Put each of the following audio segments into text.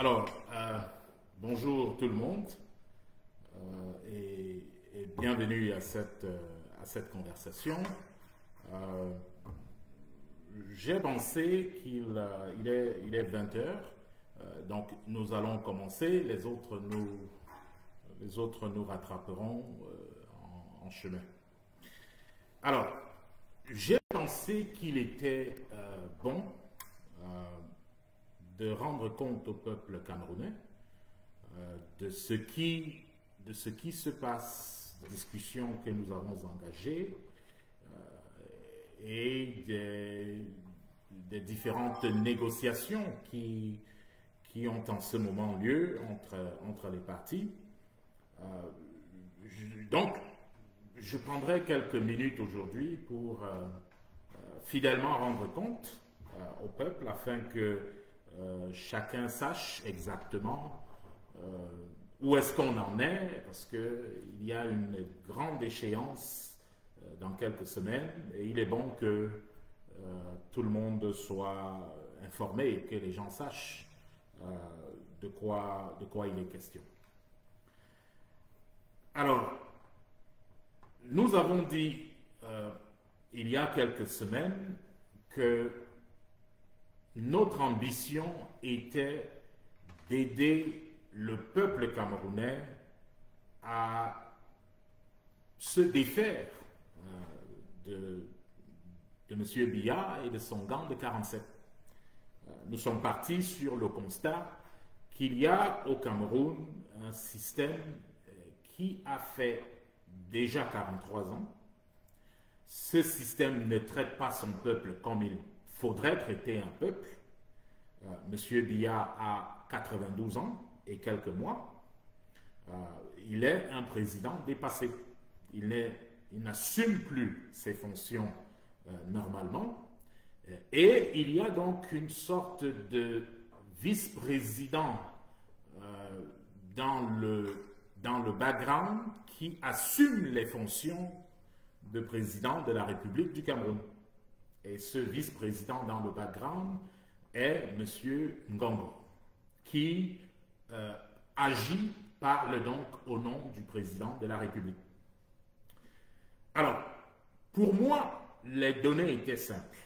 Alors, bonjour tout le monde et bienvenue à cette conversation. Euh, j'ai pensé qu'il est 20 heures, donc nous allons commencer, les autres nous rattraperont en chemin. Alors, j'ai pensé qu'il était bon euh, de rendre compte au peuple camerounais de ce qui se passe, des discussions que nous avons engagées et des différentes négociations qui ont en ce moment lieu entre les partis. Donc, je prendrai quelques minutes aujourd'hui pour fidèlement rendre compte au peuple afin que chacun sache exactement où est-ce qu'on en est, parce qu'il y a une grande échéance dans quelques semaines et il est bon que tout le monde soit informé et que les gens sachent de quoi il est question. Alors, nous avons dit il y a quelques semaines que notre ambition était d'aider le peuple camerounais à se défaire de M. Biya et de son gang de 47. Nous sommes partis sur le constat qu'il y a au Cameroun un système qui a fait déjà 43 ans. Ce système ne traite pas son peuple comme il faudrait traiter un peuple. Monsieur Biya a 92 ans et quelques mois. Il est un président dépassé. Il n'assume plus ses fonctions normalement. Et il y a donc une sorte de vice-président dans le background qui assume les fonctions de président de la République du Cameroun. Et ce vice-président dans le background est M. Ngongo, qui parle donc au nom du président de la République. Alors, pour moi, les données étaient simples.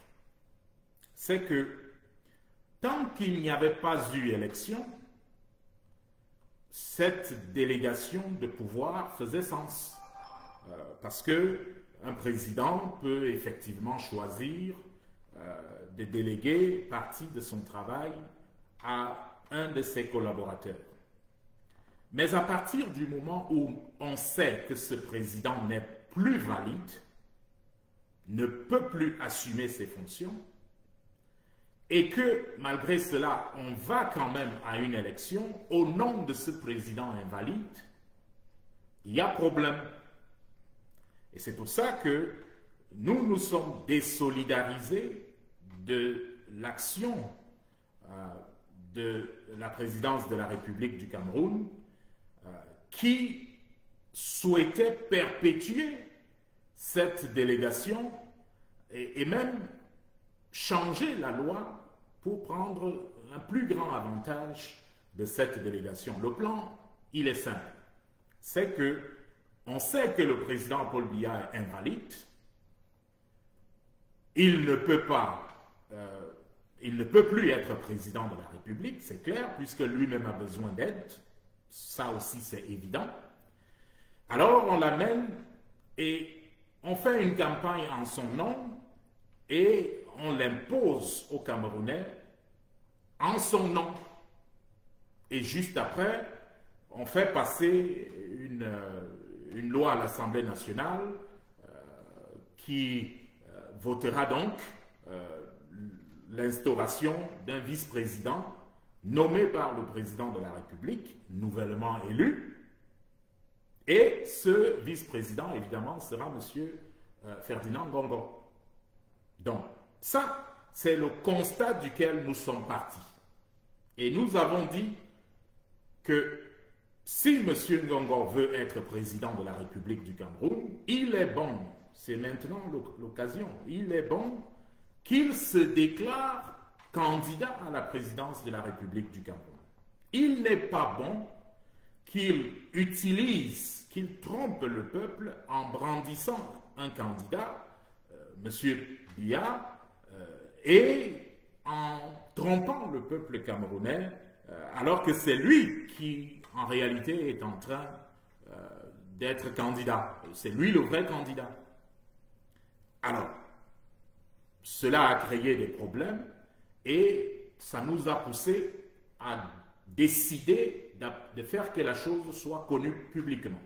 C'est que tant qu'il n'y avait pas eu élection, cette délégation de pouvoir faisait sens. Parce qu'un président peut effectivement choisir de déléguer partie de son travail à un de ses collaborateurs. Mais à partir du moment où on sait que ce président n'est plus valide, ne peut plus assumer ses fonctions, et que malgré cela, on va quand même à une élection au nom de ce président invalide, il y a problème. Et c'est pour ça que nous nous sommes désolidarisés de l'action de la présidence de la République du Cameroun qui souhaitait perpétuer cette délégation et même changer la loi pour prendre un plus grand avantage de cette délégation. Le plan, il est simple. C'est que on sait que le président Paul Biya est invalide. Il ne peut plus être président de la République, c'est clair, puisque lui-même a besoin d'aide. Ça aussi, c'est évident. Alors, on l'amène et on fait une campagne en son nom et on l'impose aux Camerounais en son nom. Et juste après, on fait passer une loi à l'Assemblée nationale qui votera donc l'instauration d'un vice-président nommé par le président de la République, nouvellement élu. Et ce vice-président, évidemment, sera M. Ferdinand Ngongo. Donc, ça, c'est le constat duquel nous sommes partis. Et nous avons dit que si M. Ngongo veut être président de la République du Cameroun, il est bon, c'est maintenant l'occasion, il est bon qu'il se déclare candidat à la présidence de la République du Cameroun. il n'est pas bon qu'il utilise, qu'il trompe le peuple en brandissant un candidat, M. Biya, et en trompant le peuple camerounais, alors que c'est lui qui, en réalité, est en train d'être candidat. C'est lui le vrai candidat. Alors, cela a créé des problèmes et ça nous a poussé à décider de faire que la chose soit connue publiquement.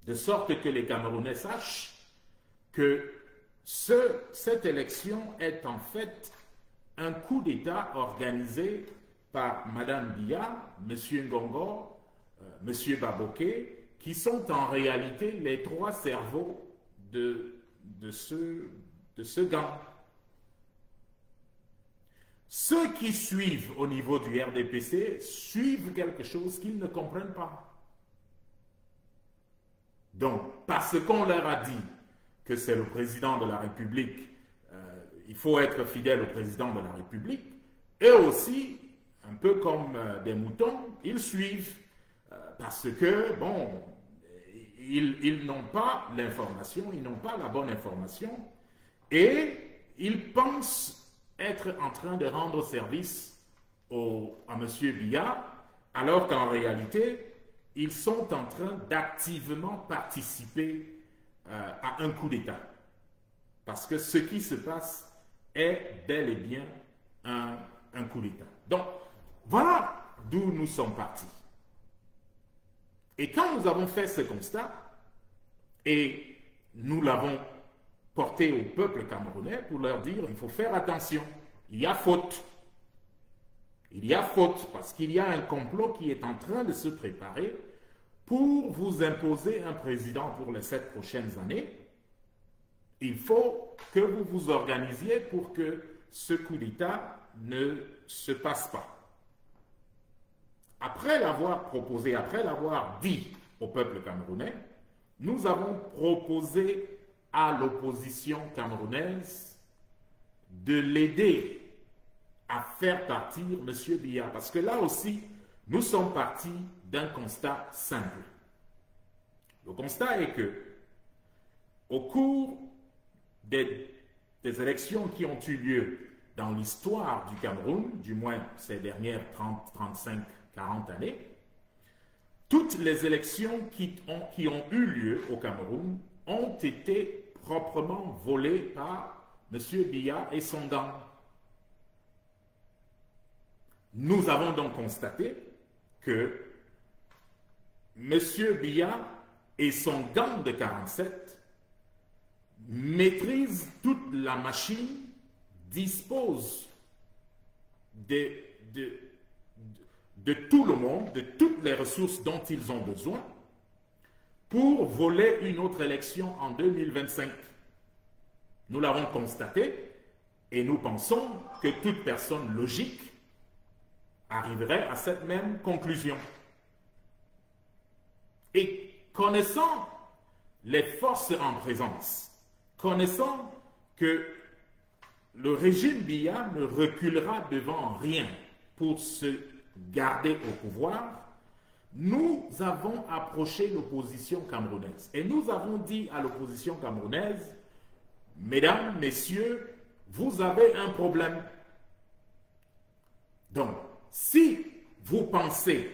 De sorte que les Camerounais sachent que cette élection est en fait un coup d'État organisé par Mme Biya, M. Ngongo, M. Baboké, qui sont en réalité les trois cerveaux de ce gang. Ceux qui suivent au niveau du RDPC suivent quelque chose qu'ils ne comprennent pas. Donc, parce qu'on leur a dit que c'est le président de la République, il faut être fidèle au président de la République, eux aussi, un peu comme des moutons, ils suivent parce que, bon, ils n'ont pas l'information, ils n'ont pas la bonne information et ils pensent être en train de rendre service à M. Biya, alors qu'en réalité, ils sont en train d'activement participer à un coup d'État. Parce que ce qui se passe est bel et bien un coup d'État. Donc, voilà d'où nous sommes partis. Et quand nous avons fait ce constat, et nous l'avons porté au peuple camerounais pour leur dire il faut faire attention, il y a faute. Il y a faute parce qu'il y a un complot qui est en train de se préparer pour vous imposer un président pour les 7 prochaines années. Il faut que vous vous organisiez pour que ce coup d'État ne se passe pas. Après l'avoir proposé, après l'avoir dit au peuple camerounais, nous avons proposé à l'opposition camerounaise de l'aider à faire partir M. Biya. Parce que là aussi, nous sommes partis d'un constat simple. Le constat est que, au cours des élections qui ont eu lieu dans l'histoire du Cameroun, du moins ces dernières 30, 35, 40 années, toutes les élections qui ont eu lieu au Cameroun ont été proprement volées par M. Biya et son gang. Nous avons donc constaté que M. Biya et son gang de 47 maîtrisent toute la machine, disposent de tout le monde, de toutes les ressources dont ils ont besoin pour voler une autre élection en 2025. Nous l'avons constaté et nous pensons que toute personne logique arriverait à cette même conclusion. Et connaissant les forces en présence, connaissant que le régime Biya ne reculera devant rien pour se garder au pouvoir, nous avons approché l'opposition camerounaise. Et nous avons dit à l'opposition camerounaise, mesdames, messieurs, vous avez un problème. Donc, si vous pensez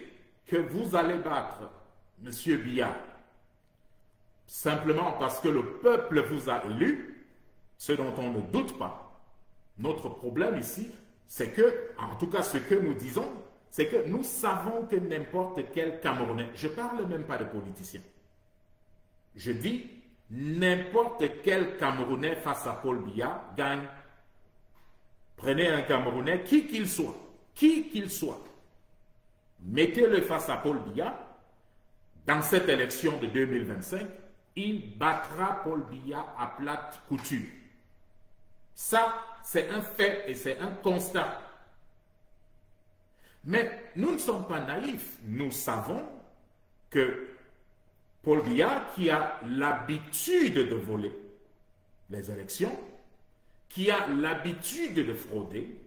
que vous allez battre M. Biya simplement parce que le peuple vous a élu, ce dont on ne doute pas, notre problème ici, c'est que, en tout cas ce que nous disons, c'est que nous savons que n'importe quel Camerounais, je ne parle même pas de politiciens, je dis n'importe quel Camerounais face à Paul Biya gagne. Prenez un Camerounais, qui qu'il soit, mettez-le face à Paul Biya, dans cette élection de 2025, il battra Paul Biya à plate couture. Ça, c'est un fait et c'est un constat. Mais nous ne sommes pas naïfs. Nous savons que Paul Biya, qui a l'habitude de voler les élections, qui a l'habitude de frauder,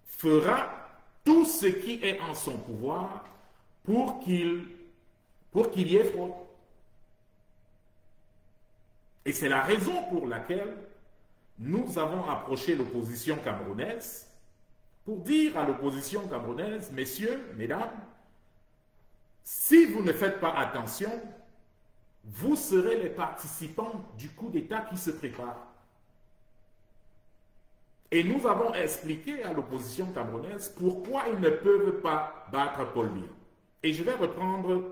fera tout ce qui est en son pouvoir pour qu'il y ait fraude. Et c'est la raison pour laquelle nous avons approché l'opposition camerounaise pour dire à l'opposition camerounaise, messieurs, mesdames, si vous ne faites pas attention, vous serez les participants du coup d'État qui se prépare. Et nous avons expliqué à l'opposition camerounaise pourquoi ils ne peuvent pas battre Paul Biya. Et je vais reprendre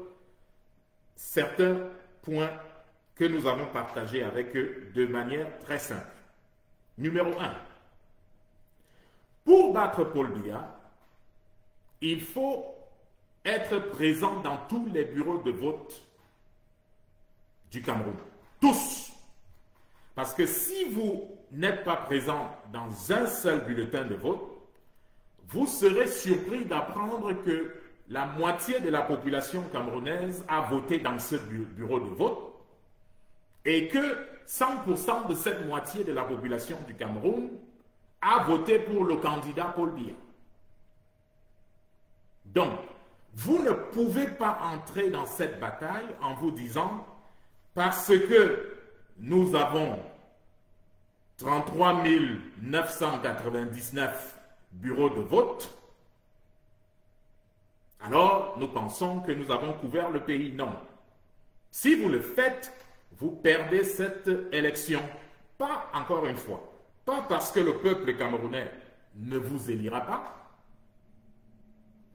certains points que nous avons partagés avec eux de manière très simple. Numéro 1. Pour battre Paul Biya, il faut être présent dans tous les bureaux de vote du Cameroun. Tous. Parce que si vous n'êtes pas présent dans un seul bulletin de vote, vous serez surpris d'apprendre que la moitié de la population camerounaise a voté dans ce bureau de vote et que 100% de cette moitié de la population du Cameroun a voté pour le candidat Paul Biya. Donc, vous ne pouvez pas entrer dans cette bataille en vous disant parce que nous avons 33 999 bureaux de vote, alors nous pensons que nous avons couvert le pays. Non. Si vous le faites, vous perdez cette élection. Pas, encore une fois, pas parce que le peuple camerounais ne vous élira pas.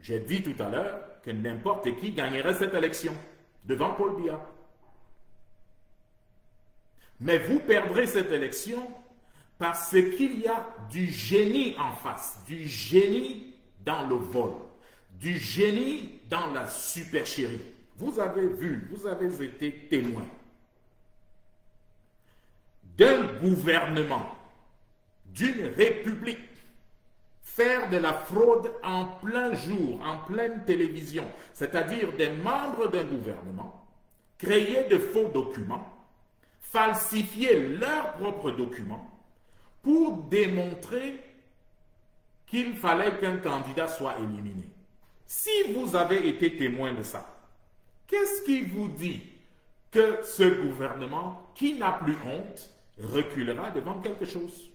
J'ai dit tout à l'heure que n'importe qui gagnerait cette élection devant Paul Biya. Mais vous perdrez cette élection parce qu'il y a du génie en face, du génie dans le vol, du génie dans la supercherie. Vous avez vu, vous avez été témoin d'un gouvernement, d'une république, faire de la fraude en plein jour, en pleine télévision, c'est-à-dire des membres d'un gouvernement, créer de faux documents, falsifier leurs propres documents pour démontrer qu'il fallait qu'un candidat soit éliminé. Si vous avez été témoin de ça, qu'est-ce qui vous dit que ce gouvernement, qui n'a plus honte, reculera devant quelque chose?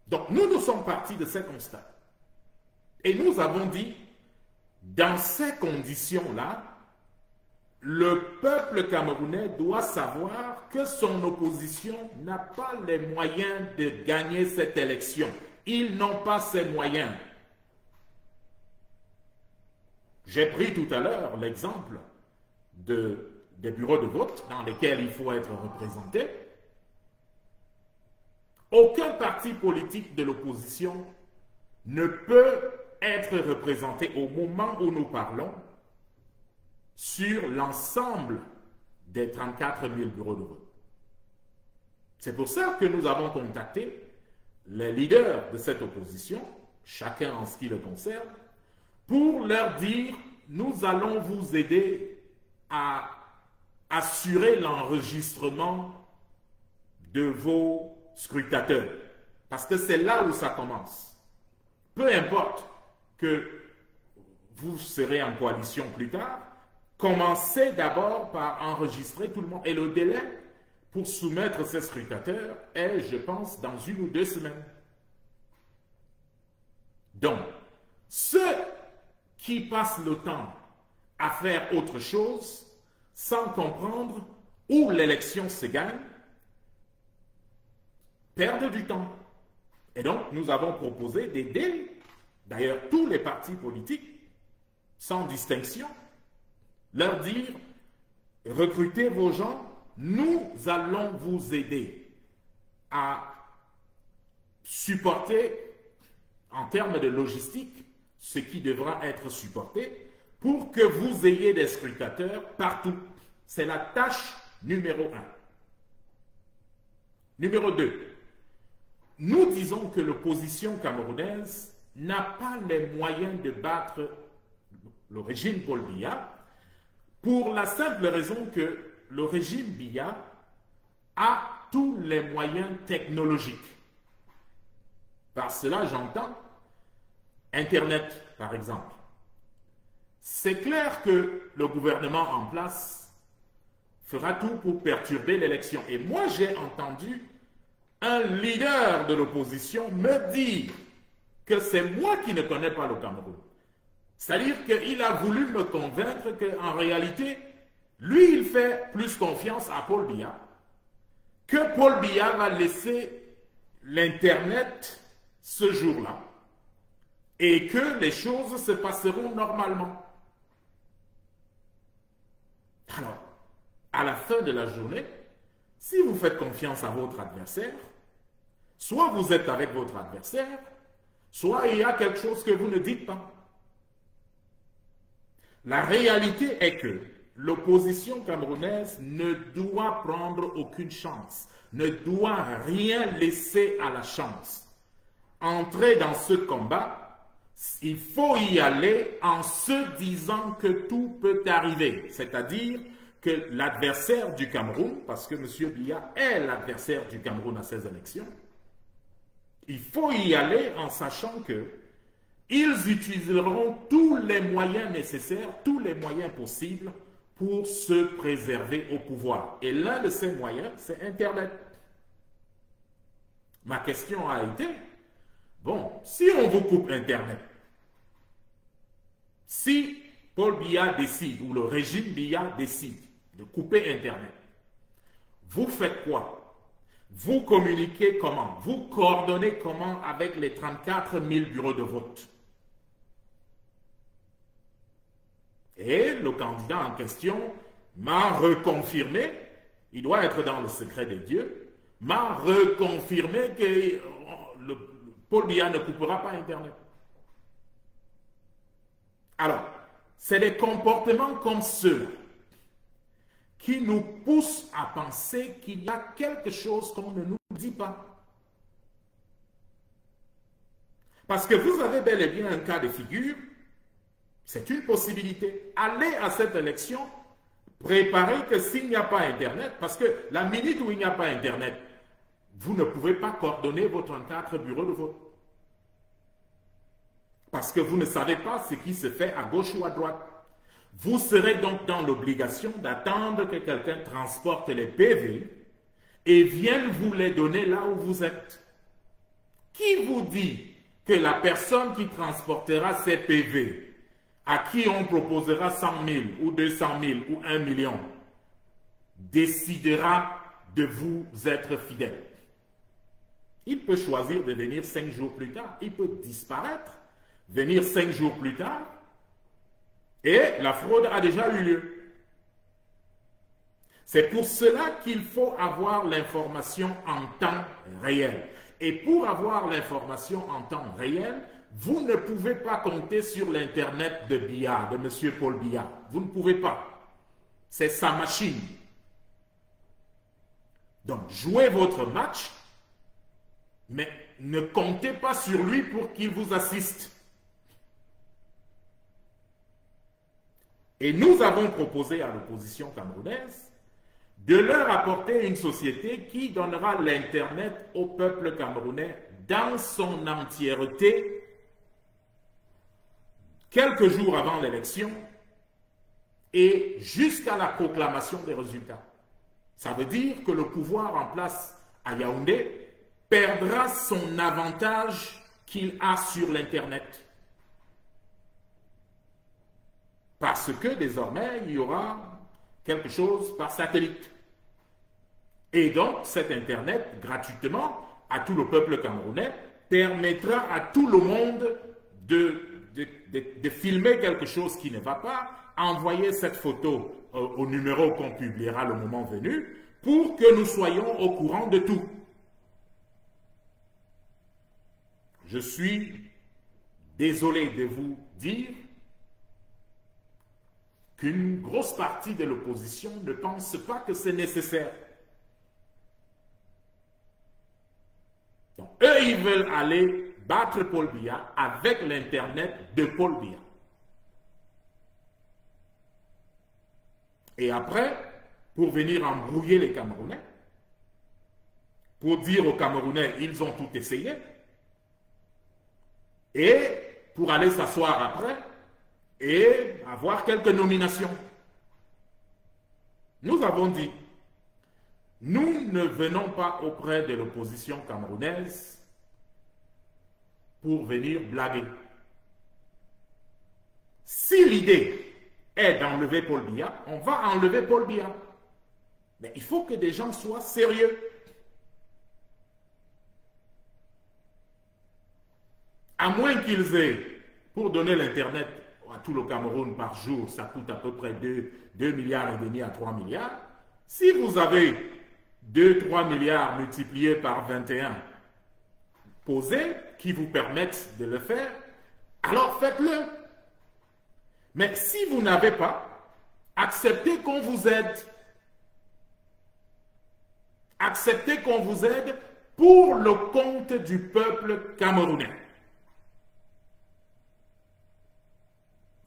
Donc nous sommes partis de ces constats. Et nous avons dit, dans ces conditions-là, le peuple camerounais doit savoir que son opposition n'a pas les moyens de gagner cette élection. Ils n'ont pas ces moyens. J'ai pris tout à l'heure l'exemple des bureaux de vote dans lesquels il faut être représenté. Aucun parti politique de l'opposition ne peut être représenté au moment où nous parlons sur l'ensemble des 34 000 bureaux de vote. C'est pour ça que nous avons contacté les leaders de cette opposition, chacun en ce qui le concerne, pour leur dire « Nous allons vous aider à assurer l'enregistrement de vos scrutateurs. » Parce que c'est là où ça commence. Peu importe que vous serez en coalition plus tard, commencez d'abord par enregistrer tout le monde. Et le délai pour soumettre ces scrutateurs est, je pense, dans 1 ou 2 semaines. Donc, ceux qui passent le temps à faire autre chose sans comprendre où l'élection se gagne, perdent du temps. Et donc, nous avons proposé d'aider, d'ailleurs, tous les partis politiques, sans distinction, leur dire, recrutez vos gens, nous allons vous aider à supporter, en termes de logistique, ce qui devra être supporté pour que vous ayez des scrutateurs partout. C'est la tâche numéro 1. Numéro 2. Nous disons que l'opposition camerounaise n'a pas les moyens de battre le régime Paul Biya pour la simple raison que le régime Biya a tous les moyens technologiques. Par cela, j'entends Internet, par exemple. C'est clair que le gouvernement en place fera tout pour perturber l'élection. Et moi, j'ai entendu un leader de l'opposition me dire que c'est moi qui ne connais pas le Cameroun. C'est-à-dire qu'il a voulu me convaincre qu'en réalité, lui, il fait plus confiance à Paul Biya, que Paul Biya va laisser l'Internet ce jour-là et que les choses se passeront normalement. Alors, à la fin de la journée, si vous faites confiance à votre adversaire, soit vous êtes avec votre adversaire, soit il y a quelque chose que vous ne dites pas. La réalité est que l'opposition camerounaise ne doit prendre aucune chance, ne doit rien laisser à la chance. Entrer dans ce combat, il faut y aller en se disant que tout peut arriver, c'est-à-dire que l'adversaire du Cameroun, parce que M. Biya est l'adversaire du Cameroun à ces élections, il faut y aller en sachant que ils utiliseront tous les moyens nécessaires, tous les moyens possibles pour se préserver au pouvoir. Et l'un de ces moyens, c'est Internet. Ma question a été, bon, si on vous coupe Internet, si Paul Biya décide, ou le régime Biya décide de couper Internet, vous faites quoi? Vous communiquez comment? Vous coordonnez comment avec les 34 000 bureaux de vote? Et le candidat en question m'a reconfirmé, il doit être dans le secret des dieux, m'a reconfirmé que Paul Biya ne coupera pas Internet. Alors, c'est des comportements comme ceux qui nous poussent à penser qu'il y a quelque chose qu'on ne nous dit pas. Parce que vous avez bel et bien un cas de figure, c'est une possibilité. Allez à cette élection, préparez que s'il n'y a pas Internet, parce que la minute où il n'y a pas Internet, vous ne pouvez pas coordonner vos 34 bureaux de vote. Parce que vous ne savez pas ce qui se fait à gauche ou à droite. Vous serez donc dans l'obligation d'attendre que quelqu'un transporte les PV et vienne vous les donner là où vous êtes. Qui vous dit que la personne qui transportera ces PV, à qui on proposera 100 000 ou 200 000 ou 1 million, décidera de vous être fidèle? Il peut choisir de venir 5 jours plus tard, il peut disparaître, venir 5 jours plus tard, et la fraude a déjà eu lieu. C'est pour cela qu'il faut avoir l'information en temps réel. Et pour avoir l'information en temps réel, vous ne pouvez pas compter sur l'Internet de Biya, de M. Paul Biya. Vous ne pouvez pas. C'est sa machine. Donc, jouez votre match, mais ne comptez pas sur lui pour qu'il vous assiste. Et nous avons proposé à l'opposition camerounaise de leur apporter une société qui donnera l'Internet au peuple camerounais dans son entièreté quelques jours avant l'élection et jusqu'à la proclamation des résultats. Ça veut dire que le pouvoir en place à Yaoundé perdra son avantage qu'il a sur l'Internet. Parce que désormais, il y aura quelque chose par satellite. Et donc, cet Internet, gratuitement, à tout le peuple camerounais, permettra à tout le monde de filmer quelque chose qui ne va pas, envoyer cette photo au numéro qu'on publiera le moment venu, pour que nous soyons au courant de tout. Je suis désolé de vous dire qu'une grosse partie de l'opposition ne pense pas que c'est nécessaire. Donc, eux, ils veulent aller battre Paul Biya avec l'Internet de Paul Biya. Et après, pour venir embrouiller les Camerounais, pour dire aux Camerounais, ils ont tout essayé, et pour aller s'asseoir après et avoir quelques nominations. Nous avons dit, nous ne venons pas auprès de l'opposition camerounaise pour venir blaguer. Si l'idée est d'enlever Paul Biya, on va enlever Paul Biya. Mais il faut que des gens soient sérieux. À moins qu'ils aient, pour donner l'Internet à tout le Cameroun par jour, ça coûte à peu près 2,5 milliards à 3 milliards. Si vous avez 2-3 milliards multipliés par 21 posés qui vous permettent de le faire, alors faites-le. Mais si vous n'avez pas, acceptez qu'on vous aide. Acceptez qu'on vous aide pour le compte du peuple camerounais.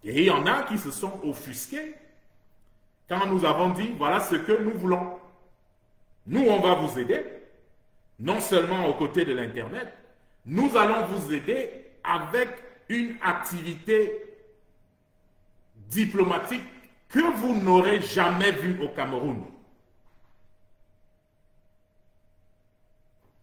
Et il y en a qui se sont offusqués quand nous avons dit, voilà ce que nous voulons. Nous, on va vous aider, non seulement aux côtés de l'Internet, nous allons vous aider avec une activité diplomatique que vous n'aurez jamais vue au Cameroun.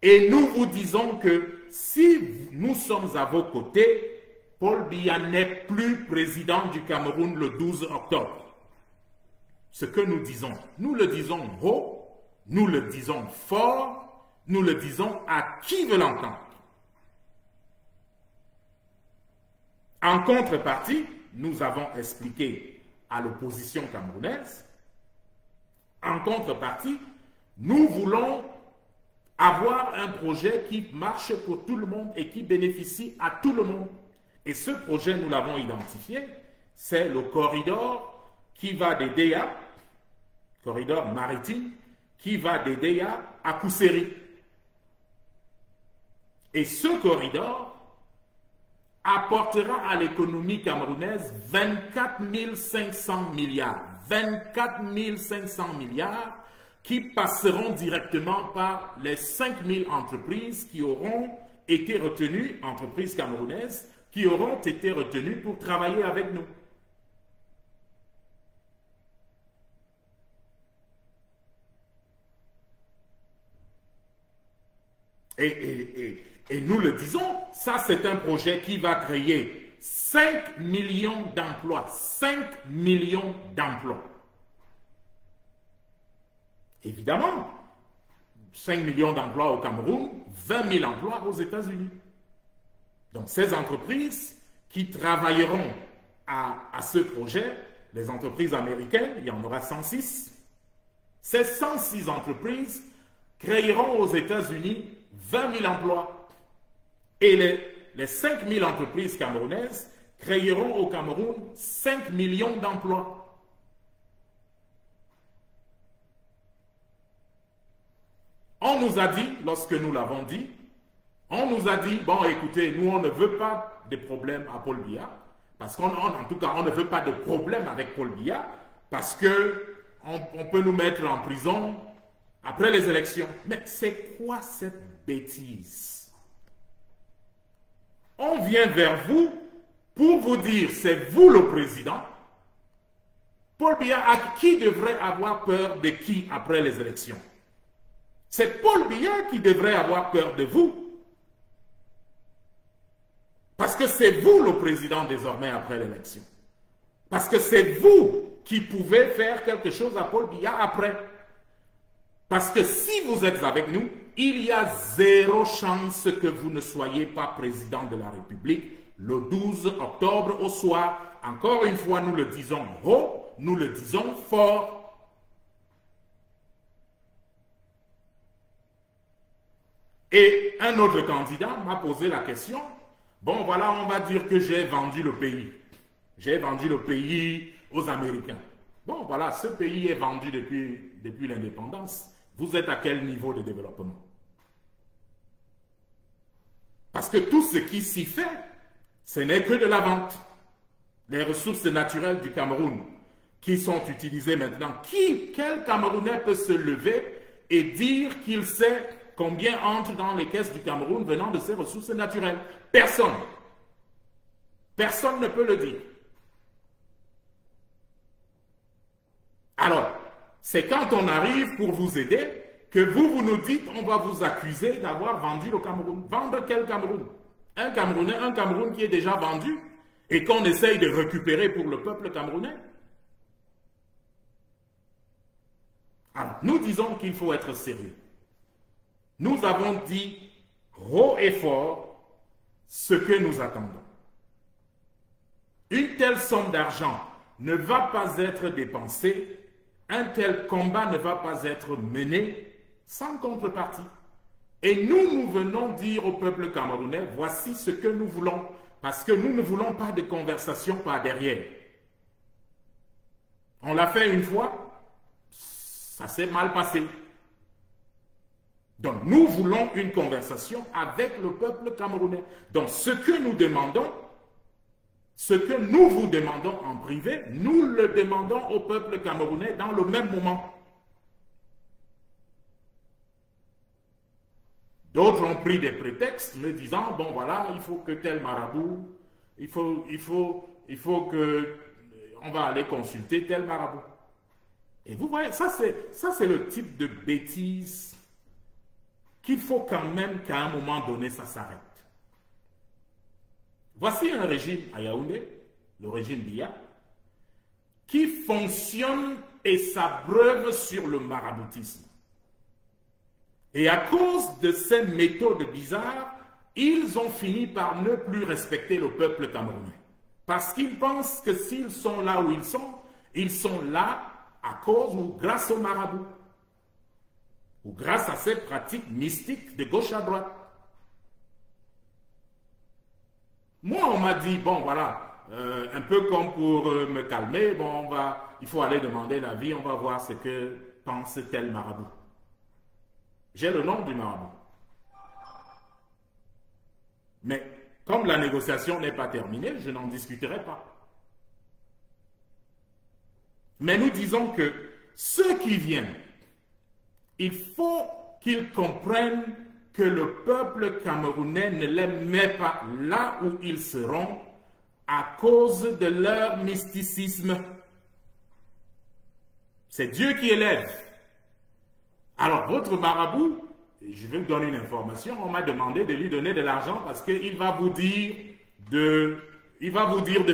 Et nous vous disons que si nous sommes à vos côtés, Paul Biya n'est plus président du Cameroun le 12 octobre. Ce que nous disons, nous le disons haut, nous le disons fort, nous le disons à qui veut l'entendre. En contrepartie, nous avons expliqué à l'opposition camerounaise, en contrepartie, nous voulons avoir un projet qui marche pour tout le monde et qui bénéficie à tout le monde. Et ce projet, nous l'avons identifié, c'est le corridor qui va des Deya, corridor maritime, qui va des Deya à Kousséri. Et ce corridor apportera à l'économie camerounaise 24 500 milliards. 24 500 milliards qui passeront directement par les 5 000 entreprises qui auront été retenues, entreprises camerounaises, qui auront été retenues pour travailler avec nous. Et nous le disons, ça c'est un projet qui va créer 5 millions d'emplois. 5 millions d'emplois. Évidemment, 5 millions d'emplois au Cameroun, 20 000 emplois aux États-Unis. Donc ces entreprises qui travailleront à ce projet, les entreprises américaines, il y en aura 106. Ces 106 entreprises créeront aux États-Unis 20 000 emplois. Et les 5 000 entreprises camerounaises créeront au Cameroun 5 millions d'emplois. On nous a dit, lorsque nous l'avons dit, on nous a dit, bon écoutez, nous on ne veut pas de problème à Paul Biya, parce qu'en tout cas on ne veut pas de problème avec Paul Biya, parce qu'on peut nous mettre en prison après les élections. Mais c'est quoi cette bêtise? On vient vers vous pour vous dire, c'est vous le président. Paul Biya, qui devrait avoir peur de qui après les élections? C'est Paul Biya qui devrait avoir peur de vous. Parce que c'est vous le président désormais après l'élection. Parce que c'est vous qui pouvez faire quelque chose à Paul Biya après. Parce que si vous êtes avec nous, il y a zéro chance que vous ne soyez pas président de la République le 12 octobre au soir. Encore une fois, nous le disons haut, nous le disons fort. Et un autre candidat m'a posé la question, bon voilà, on va dire que j'ai vendu le pays. J'ai vendu le pays aux Américains. Bon voilà, ce pays est vendu depuis l'indépendance. Vous êtes à quel niveau de développement? Parce que tout ce qui s'y fait, ce n'est que de la vente. Les ressources naturelles du Cameroun qui sont utilisées maintenant. Quel Camerounais peut se lever et dire qu'il sait combien entre dans les caisses du Cameroun venant de ces ressources naturelles? Personne. Personne ne peut le dire. Alors, c'est quand on arrive pour vous aider que vous nous dites, on va vous accuser d'avoir vendu le Cameroun. Vendre quel Cameroun? Un Cameroun qui est déjà vendu et qu'on essaye de récupérer pour le peuple camerounais. Alors, nous disons qu'il faut être sérieux. Nous avons dit haut et fort ce que nous attendons. Une telle somme d'argent ne va pas être dépensée, un tel combat ne va pas être mené sans contrepartie. Et nous venons dire au peuple camerounais, voici ce que nous voulons, parce que nous ne voulons pas de conversation par derrière. On l'a fait une fois, ça s'est mal passé. Donc nous voulons une conversation avec le peuple camerounais. Donc ce que nous demandons, ce que nous vous demandons en privé, nous le demandons au peuple camerounais dans le même moment. D'autres ont pris des prétextes me disant, bon voilà, il faut que tel marabout, il faut que on va aller consulter tel marabout. Et vous voyez, ça c'est le type de bêtise qu'il faut quand même qu'à un moment donné, ça s'arrête. Voici un régime à Yaoundé, le régime Biya, qui fonctionne et s'abreuve sur le maraboutisme. Et à cause de ces méthodes bizarres, ils ont fini par ne plus respecter le peuple camerounais. Parce qu'ils pensent que s'ils sont là où ils sont là à cause ou grâce au marabout. Ou grâce à ces pratiques mystiques de gauche à droite. Moi, on m'a dit, bon voilà, un peu comme pour me calmer, bon, il faut aller demander l'avis, on va voir ce que pense tel marabout. J'ai le nom du marabout. Mais comme la négociation n'est pas terminée, je n'en discuterai pas. Mais nous disons que ceux qui viennent, il faut qu'ils comprennent que le peuple camerounais ne les met pas là où ils seront à cause de leur mysticisme. C'est Dieu qui élève. Alors, votre marabout, je vais vous donner une information, on m'a demandé de lui donner de l'argent parce qu'il va vous dire de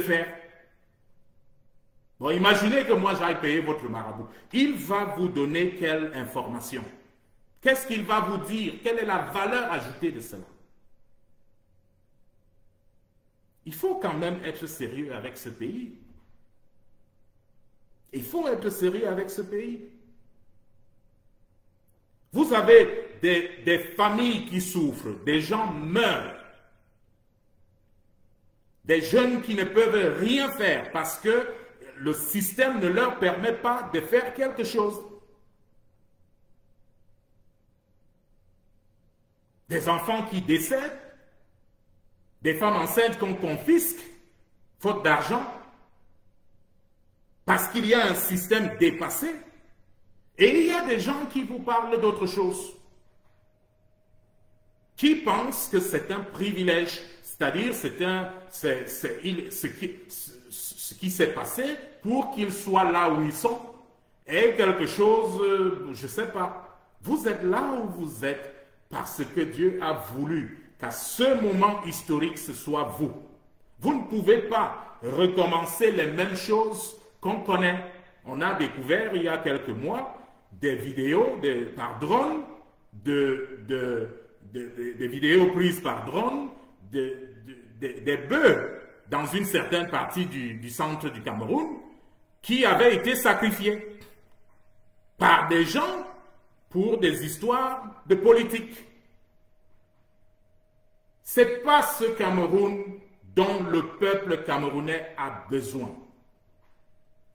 faire. Bon, imaginez que moi j'aille payer votre marabout. Il va vous donner quelle information? Qu'est-ce qu'il va vous dire? Quelle est la valeur ajoutée de cela? Il faut quand même être sérieux avec ce pays. Il faut être sérieux avec ce pays. Vous avez des familles qui souffrent, des gens meurent, des jeunes qui ne peuvent rien faire parce que le système ne leur permet pas de faire quelque chose. Des enfants qui décèdent, des femmes enceintes qu'on confisque, faute d'argent, parce qu'il y a un système dépassé. Et il y a des gens qui vous parlent d'autre chose, qui pensent que c'est un privilège, c'est-à-dire ce qui s'est passé pour qu'ils soient là où ils sont, est quelque chose, je ne sais pas. Vous êtes là où vous êtes parce que Dieu a voulu qu'à ce moment historique, ce soit vous. Vous ne pouvez pas recommencer les mêmes choses qu'on connaît. On a découvert il y a quelques mois des vidéos par drone, des vidéos prises par drone, des bœufs dans une certaine partie du centre du Cameroun qui avaient été sacrifiés par des gens pour des histoires de politique. Ce n'est pas ce Cameroun dont le peuple camerounais a besoin.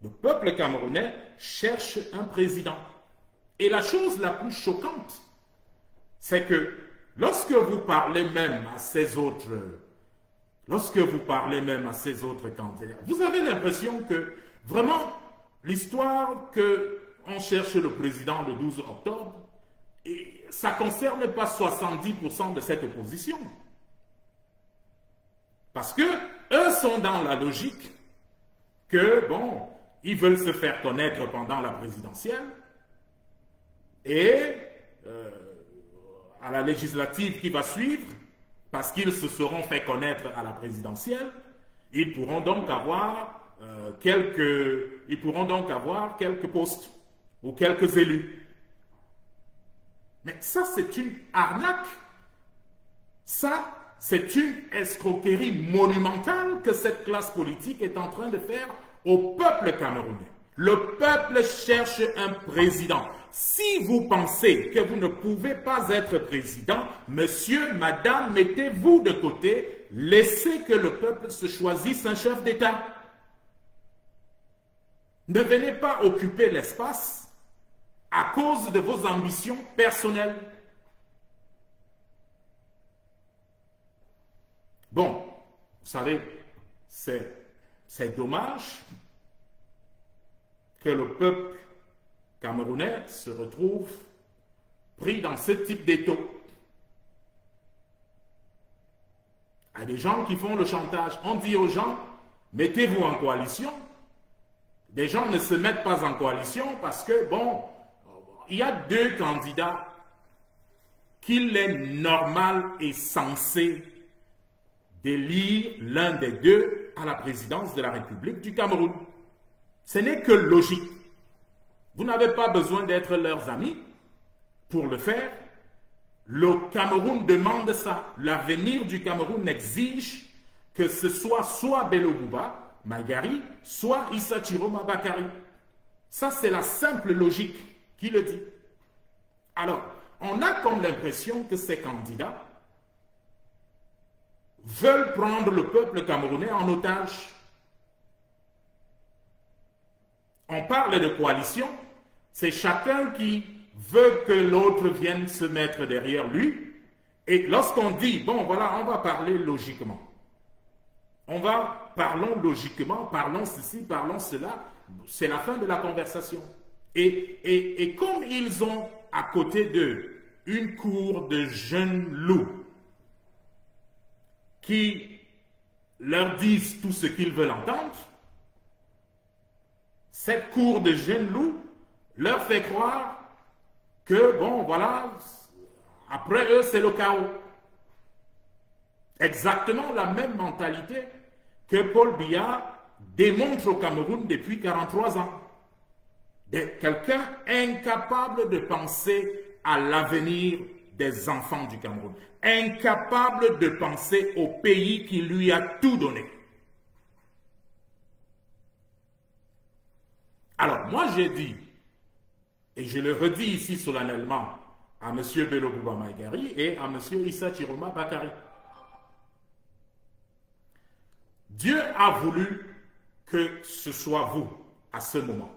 Le peuple camerounais cherche un président. Et la chose la plus choquante, c'est que lorsque vous parlez même à ces autres candidats, vous avez l'impression que vraiment l'histoire qu'on cherche le président le 12 octobre, et ça ne concerne pas 70% de cette opposition. Parce que eux sont dans la logique que, bon, ils veulent se faire connaître pendant la présidentielle et à la législative qui va suivre, parce qu'ils se seront fait connaître à la présidentielle, ils pourront donc avoir quelques postes ou quelques élus. Mais ça, c'est une arnaque. Ça, c'est une escroquerie monumentale que cette classe politique est en train de faire au peuple camerounais. Le peuple cherche un président. Si vous pensez que vous ne pouvez pas être président, monsieur, madame, mettez-vous de côté, laissez que le peuple se choisisse un chef d'État. Ne venez pas occuper l'espace à cause de vos ambitions personnelles. Bon, vous savez, c'est dommage que le peuple camerounais se retrouve pris dans ce type d'étau. Il y a des gens qui font le chantage. On dit aux gens, mettez-vous en coalition. Des gens ne se mettent pas en coalition parce que, bon, il y a deux candidats qu'il est normal et censé d'élire l'un des deux à la présidence de la République du Cameroun. Ce n'est que logique. Vous n'avez pas besoin d'être leurs amis pour le faire. Le Cameroun demande ça. L'avenir du Cameroun exige que ce soit Bello Bouba Maïgari, soit Issa Chiroma Bakary. Ça, c'est la simple logique qui le dit. Alors, on a comme l'impression que ces candidats veulent prendre le peuple camerounais en otage. On parle de coalition, c'est chacun qui veut que l'autre vienne se mettre derrière lui. Et lorsqu'on dit, bon voilà, on va parler logiquement. Parlons logiquement, parlons ceci, parlons cela. C'est la fin de la conversation. Et comme ils ont à côté d'eux une cour de jeunes loups qui leur disent tout ce qu'ils veulent entendre, cette cour de jeunes loups leur fait croire que, bon, voilà, après eux, c'est le chaos. Exactement la même mentalité que Paul Biya démontre au Cameroun depuis 43 ans. Quelqu'un incapable de penser à l'avenir des enfants du Cameroun, incapable de penser au pays qui lui a tout donné. Alors, moi j'ai dit, et je le redis ici solennellement à M. Bello Bouba Maïgari et à M. Issa Chiroma Bakary, Dieu a voulu que ce soit vous à ce moment.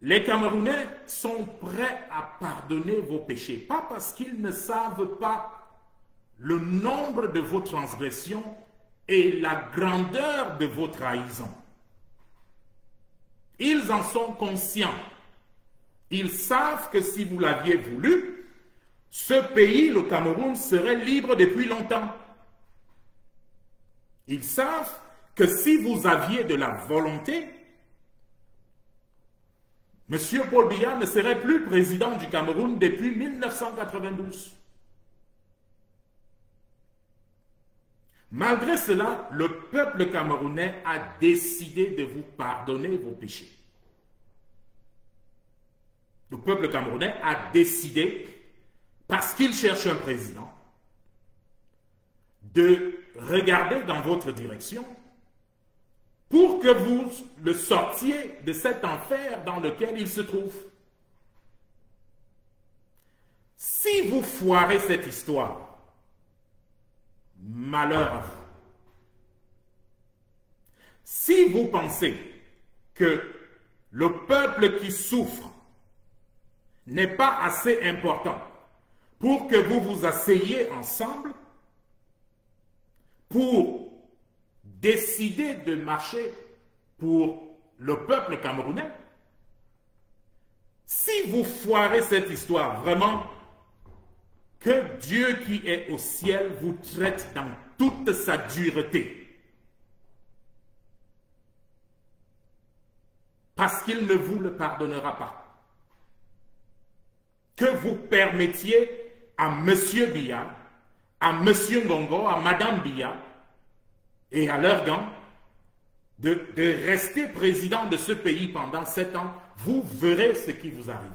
Les Camerounais sont prêts à pardonner vos péchés, pas parce qu'ils ne savent pas le nombre de vos transgressions et la grandeur de vos trahisons. Ils en sont conscients. Ils savent que si vous l'aviez voulu, ce pays, le Cameroun, serait libre depuis longtemps. Ils savent que si vous aviez de la volonté, M. Paul Biya ne serait plus président du Cameroun depuis 1992. Malgré cela, le peuple camerounais a décidé de vous pardonner vos péchés. Le peuple camerounais a décidé, parce qu'il cherche un président, de regarder dans votre direction pour que vous le sortiez de cet enfer dans lequel il se trouve. Si vous foirez cette histoire, malheur à vous. Si vous pensez que le peuple qui souffre n'est pas assez important pour que vous vous asseyiez ensemble pour décider de marcher pour le peuple camerounais, si vous foirez cette histoire, vraiment, que Dieu qui est au ciel vous traite dans toute sa dureté. Parce qu'il ne vous le pardonnera pas. Que vous permettiez à M. Biya, à M. Ngongo, à Mme Biya et à leurs gants de rester président de ce pays pendant 7 ans, vous verrez ce qui vous arrivera.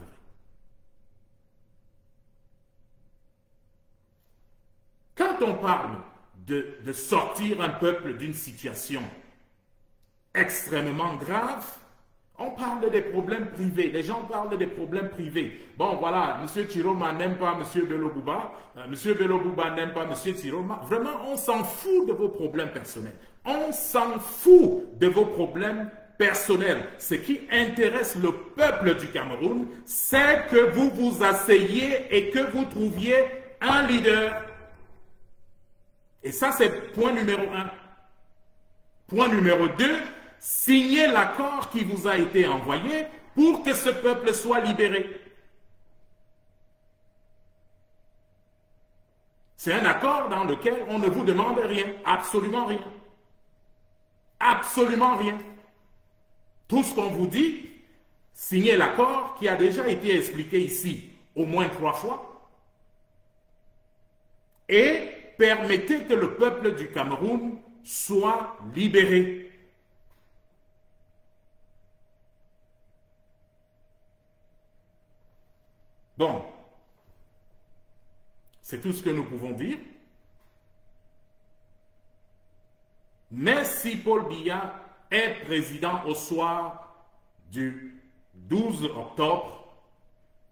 Quand on parle de sortir un peuple d'une situation extrêmement grave, on parle des problèmes privés. Les gens parlent des problèmes privés. Bon, voilà, M. Chiroma n'aime pas M. Bello Bouba. M. Bello Bouba n'aime pas M. Chiroma. Vraiment, on s'en fout de vos problèmes personnels. On s'en fout de vos problèmes personnels. Ce qui intéresse le peuple du Cameroun, c'est que vous vous asseyez et que vous trouviez un leader. Et ça, c'est point numéro 1. Point numéro 2, signez l'accord qui vous a été envoyé pour que ce peuple soit libéré. C'est un accord dans lequel on ne vous demande rien, absolument rien. Absolument rien. Tout ce qu'on vous dit, signez l'accord qui a déjà été expliqué ici au moins 3 fois et permettez que le peuple du Cameroun soit libéré. Bon, c'est tout ce que nous pouvons dire. Mais si Paul Biya est président au soir du 12 octobre,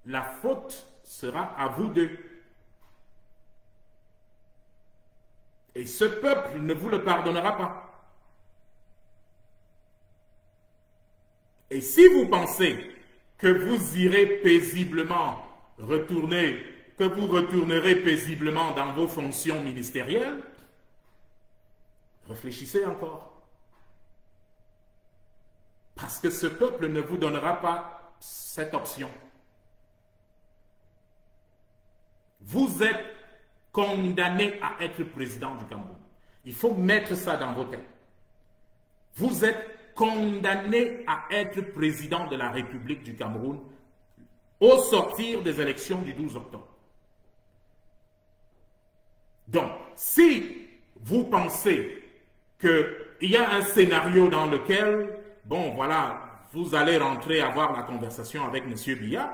la faute sera à vous deux. Et ce peuple ne vous le pardonnera pas. Et si vous pensez que vous irez paisiblement retourner, que vous retournerez paisiblement dans vos fonctions ministérielles, réfléchissez encore. Parce que ce peuple ne vous donnera pas cette option. Vous êtes condamné à être président du Cameroun. Il faut mettre ça dans vos têtes. Vous êtes condamné à être président de la République du Cameroun au sortir des élections du 12 octobre. Donc, si vous pensez qu'il y a un scénario dans lequel, bon, voilà, vous allez rentrer avoir la conversation avec M. Biya,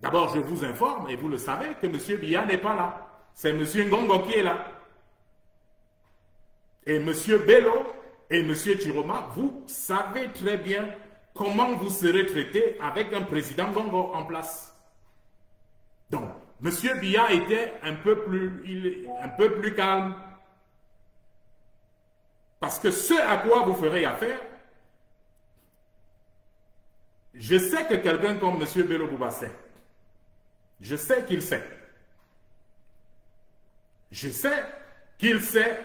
d'abord, je vous informe, et vous le savez, que M. Biya n'est pas là. C'est M. Ngongo qui est là. Et M. Bello et M. Chiroma, vous savez très bien comment vous serez traité avec un président Ngongo en place. Donc, M. Biya était un peu plus calme. Parce que ce à quoi vous ferez affaire, je sais que quelqu'un comme M. Bello Bouba sait. Je sais qu'il sait. Je sais qu'il sait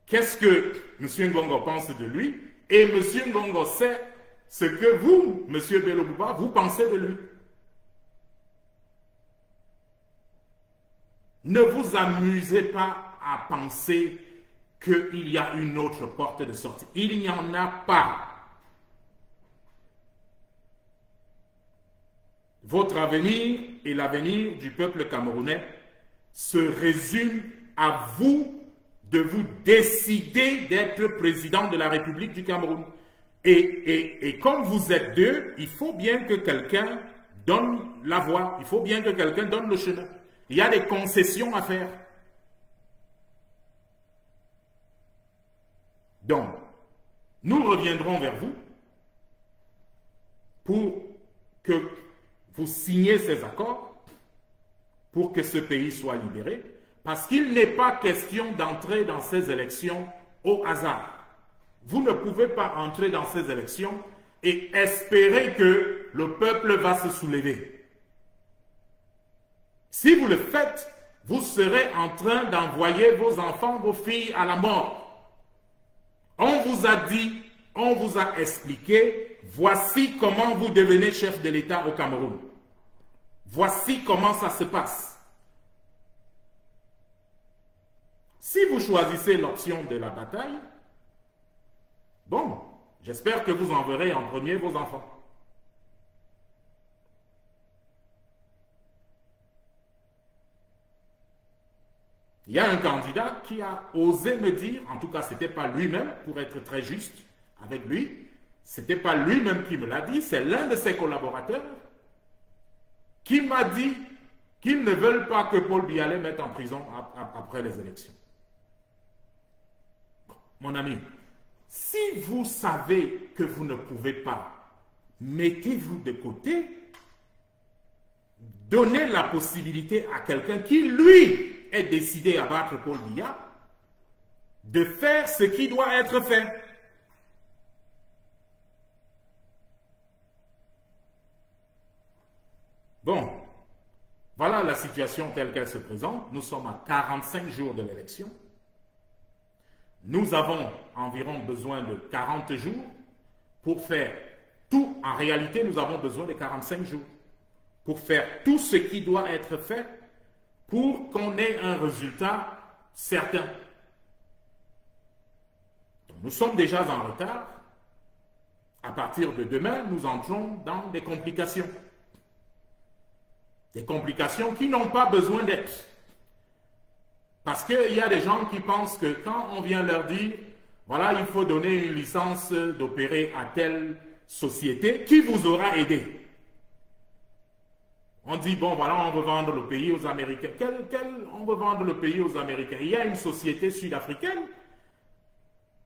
qu'est-ce que M. Ngongo pense de lui et M. Ngongo sait ce que vous, M. Bello Bouba, vous pensez de lui. Ne vous amusez pas à penser qu'il y a une autre porte de sortie. Il n'y en a pas. Votre avenir et l'avenir du peuple camerounais se résume à vous de vous décider d'être président de la République du Cameroun. Et comme vous êtes deux, il faut bien que quelqu'un donne la voie, il faut bien que quelqu'un donne le chemin. Il y a des concessions à faire. Donc, nous reviendrons vers vous pour que vous signiez ces accords pour que ce pays soit libéré, parce qu'il n'est pas question d'entrer dans ces élections au hasard. Vous ne pouvez pas entrer dans ces élections et espérer que le peuple va se soulever. Si vous le faites, vous serez en train d'envoyer vos enfants, vos filles à la mort. On vous a dit, on vous a expliqué, voici comment vous devenez chef de l'État au Cameroun. Voici comment ça se passe. vous choisissez l'option de la bataille, bon, j'espère que vous enverrez en premier vos enfants. Il y a un candidat qui a osé me dire, en tout cas, ce n'était pas lui-même, pour être très juste avec lui, ce n'était pas lui-même qui me l'a dit, c'est l'un de ses collaborateurs qui m'a dit qu'ils ne veulent pas que Paul Biya les mette en prison après les élections. Mon ami, si vous savez que vous ne pouvez pas, mettez-vous de côté, donnez la possibilité à quelqu'un qui, lui, est décidé à battre Paul Biya, de faire ce qui doit être fait. Bon, voilà la situation telle qu'elle se présente. Nous sommes à 45 jours de l'élection. Nous avons environ besoin de 40 jours pour faire tout. En réalité, nous avons besoin de 45 jours pour faire tout ce qui doit être fait pour qu'on ait un résultat certain. Donc, nous sommes déjà en retard. À partir de demain, nous entrons dans des complications. Des complications qui n'ont pas besoin d'être. Parce qu'il y a des gens qui pensent que quand on vient leur dire, voilà, il faut donner une licence d'opérer à telle société qui vous aura aidé. On dit, bon, voilà, on veut vendre le pays aux Américains. On veut vendre le pays aux Américains. Il y a une société sud-africaine.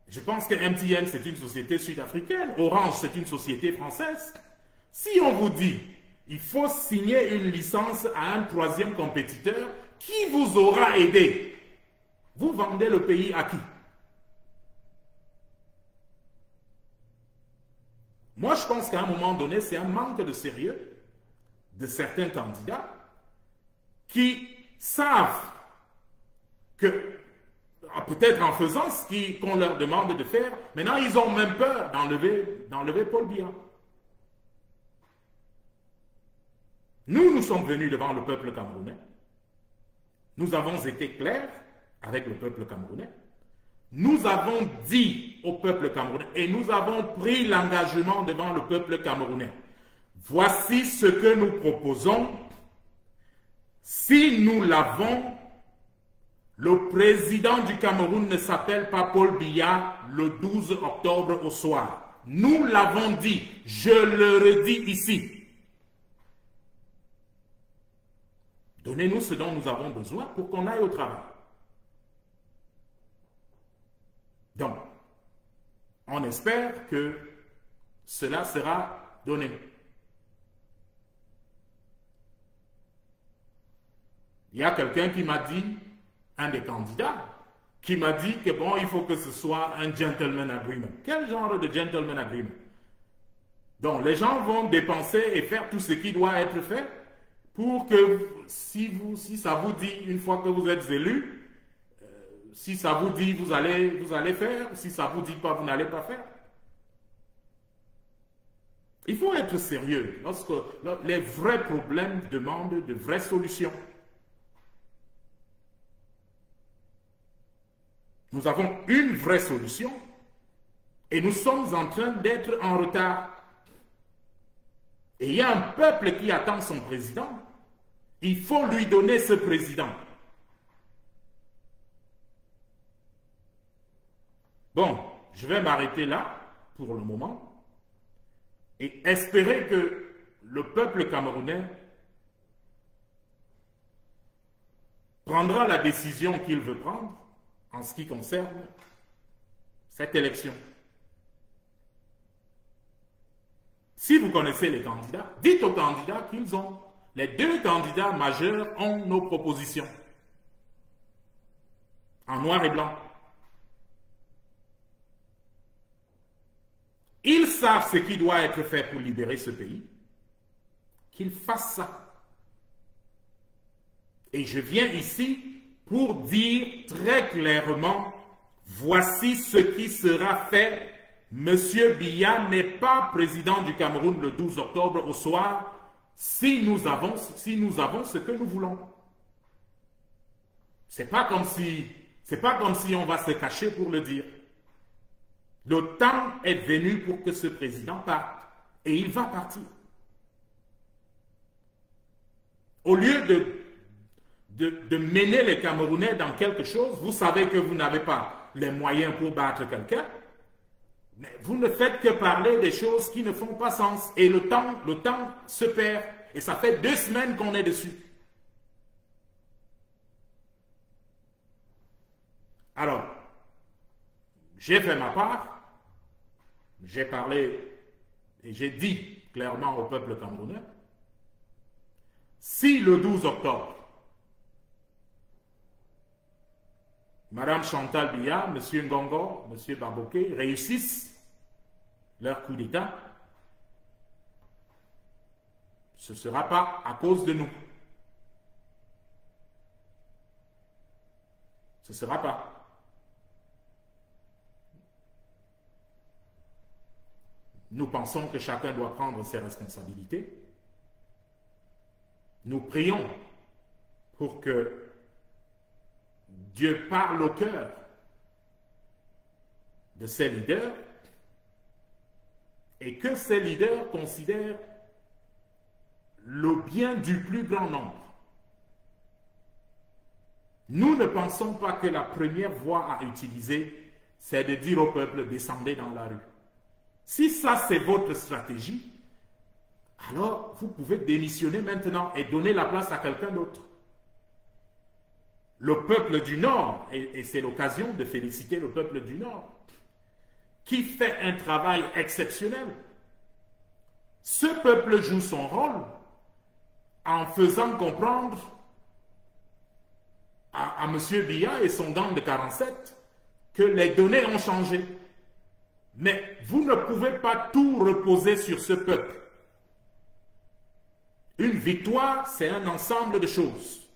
Je pense que MTN, c'est une société sud-africaine. Orange, c'est une société française. Si on vous dit, il faut signer une licence à un troisième compétiteur qui vous aura aidé, vous vendez le pays à qui? Moi, je pense qu'à un moment donné, c'est un manque de sérieux de certains candidats qui savent que, peut-être en faisant ce qu'on leur demande de faire, maintenant ils ont même peur d'enlever Paul Biya. Nous sommes venus devant le peuple camerounais. Nous avons été clairs avec le peuple camerounais. Nous avons dit au peuple camerounais et nous avons pris l'engagement devant le peuple camerounais. Voici ce que nous proposons. Si nous l'avons, le président du Cameroun ne s'appelle pas Paul Biya le 12 octobre au soir. Nous l'avons dit, je le redis ici. Donnez-nous ce dont nous avons besoin pour qu'on aille au travail. Donc, on espère que cela sera donné. Il y a quelqu'un qui m'a dit, un des candidats, qui m'a dit que bon, il faut que ce soit un gentleman agreement. Quel genre de gentleman agreement? Donc, les gens vont dépenser et faire tout ce qui doit être fait pour que, si ça vous dit, une fois que vous êtes élu, si ça vous dit, vous allez faire. Si ça ne vous dit pas, vous n'allez pas faire. Il faut être sérieux lorsque les vrais problèmes demandent de vraies solutions. Nous avons une vraie solution et nous sommes en train d'être en retard. Et il y a un peuple qui attend son président. Il faut lui donner ce président. Bon, je vais m'arrêter là pour le moment et espérer que le peuple camerounais prendra la décision qu'il veut prendre en ce qui concerne cette élection. Si vous connaissez les candidats, dites aux candidats qu'ils ont. Les deux candidats majeurs ont nos propositions. En noir et blanc. Ils savent ce qui doit être fait pour libérer ce pays. Qu'ils fassent ça. Et je viens ici pour dire très clairement, voici ce qui sera fait. Monsieur Biya n'est pas président du Cameroun le 12 octobre au soir si nous avons ce que nous voulons. C'est pas comme si Ce n'est pas comme si on va se cacher pour le dire. Le temps est venu pour que ce président parte. Et il va partir. Au lieu de mener les Camerounais dans quelque chose, vous savez que vous n'avez pas les moyens pour battre quelqu'un, mais vous ne faites que parler des choses qui ne font pas sens. Et le temps se perd. Et ça fait 2 semaines qu'on est dessus. Alors, j'ai fait ma part, j'ai parlé et j'ai dit clairement au peuple camerounais, si le 12 octobre, Mme Chantal Biya, M. Ngongo, M. Baboké réussissent leur coup d'État, ce ne sera pas à cause de nous. Ce ne sera pas. Nous pensons que chacun doit prendre ses responsabilités. Nous prions pour que Dieu parle au cœur de ces leaders et que ces leaders considèrent le bien du plus grand nombre. Nous ne pensons pas que la première voie à utiliser, c'est de dire au peuple, descendez dans la rue. Si ça, c'est votre stratégie, alors vous pouvez démissionner maintenant et donner la place à quelqu'un d'autre. Le peuple du Nord, et c'est l'occasion de féliciter le peuple du Nord, qui fait un travail exceptionnel. Ce peuple joue son rôle en faisant comprendre à M. Biya et son gang de 47 que les données ont changé. Mais vous ne pouvez pas tout reposer sur ce peuple. Une victoire, c'est un ensemble de choses.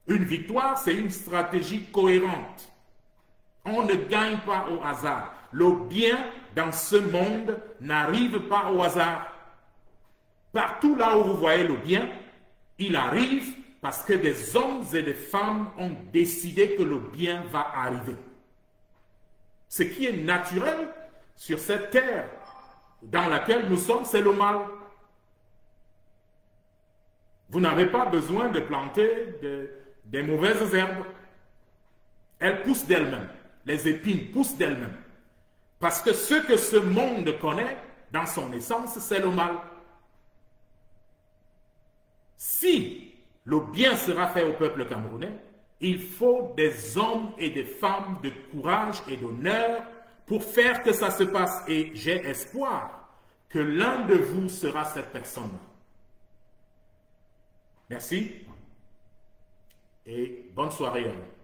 Une victoire, c'est une stratégie cohérente. On ne gagne pas au hasard. Le bien dans ce monde n'arrive pas au hasard. Partout là où vous voyez le bien, il arrive parce que des hommes et des femmes ont décidé que le bien va arriver. Ce qui est naturel sur cette terre dans laquelle nous sommes, c'est le mal. Vous n'avez pas besoin de planter des mauvaises herbes. Elles poussent d'elles-mêmes. Les épines poussent d'elles-mêmes. Parce que ce que ce monde connaît, dans son essence, c'est le mal. Si le bien sera fait au peuple camerounais, il faut des hommes et des femmes de courage et d'honneur pour faire que ça se passe. Et j'ai espoir que l'un de vous sera cette personne. Merci et bonne soirée à vous.